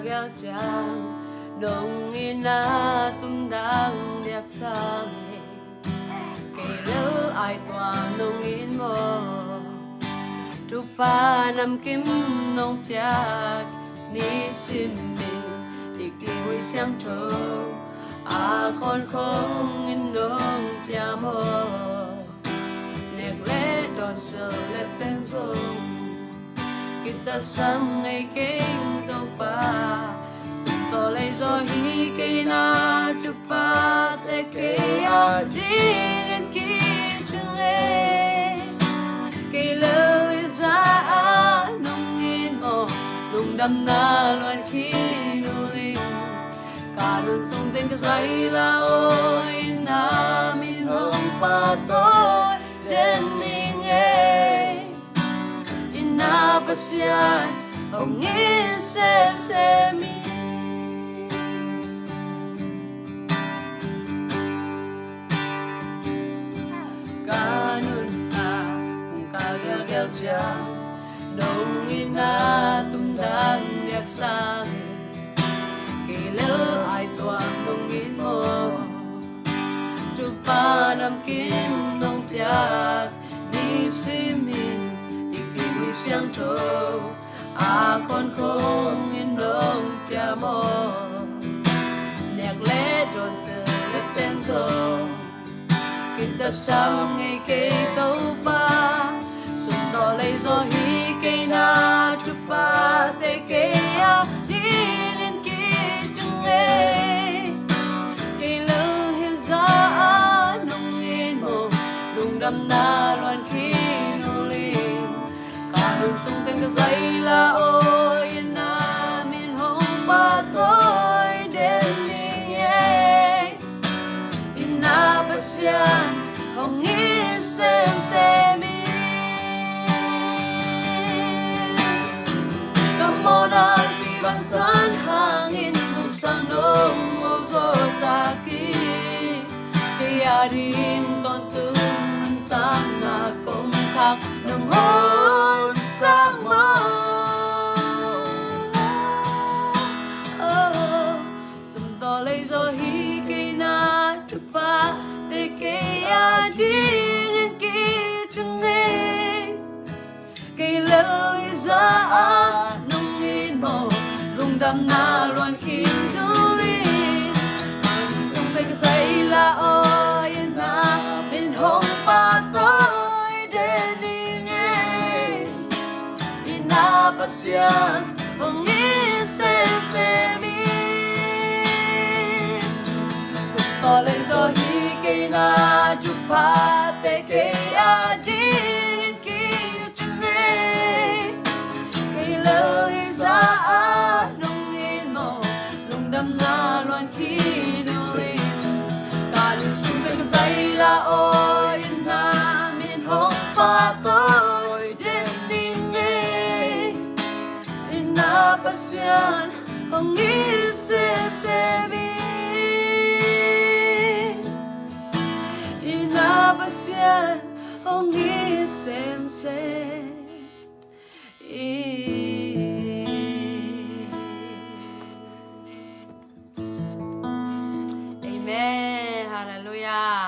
gheo chàng nông ina tum dang diak sang kay lâu ai toàn nông in mo tu pa nam kim nông tiak ni sim mình đi đi với xem thơ à con không in nông tia mơ nẹt lẽ đòn sờ lẽ tên rồng kita sang ngày kinh tàu pa to lấy gió hi cây na chụp pa te cây a din ki chung e cây lời ra nông in mò nung đâm na loan khi nuôi cả đường sông tên cái giấy là ôi na min hồng pa tôi đến ninh e ina pasian hồng in xem mi chàng nông ina tum dan diak sang kỳ lỡ ai toàn nông in mò tu pa nam kim nông tiak đi sim mình đi đi xiang trâu à con không in nông tia mò nẹt lẽ đồn sờ lẽ bên rồi kita sang ngày cây tàu pa to lấy gió hi cây na chụp ba te cây a đi lên kia chung e cây lơ hi ra nung in mồ nung đâm na loan khi nô linh cả đường sông tên cái giấy là ôi na min hồng ba tôi đến đi e ina pasian hồng in xem mona si bangsan hangin buksan nung ozo saki kaya rin tontun tana kong khak nang hon sa mo sumto lay zo hi kay na chupa te kaya din ki chung e kay lâu za đâm na loan kim du đi trong tay cái giấy là ôi na bên hông pa tôi đến đi nghe ina pasian hong ni se mi sụp to lên gió hi cây na chụp pa te cây a din ki chung nghe cây lời ra đâm na loan khi nuôi cả đường sông bên giấy là ôi na min hồng pa tôi đến đi nghe ina pasian hồng nghĩ se mi ina pasian hồng nghĩ xem Amen. Hallelujah.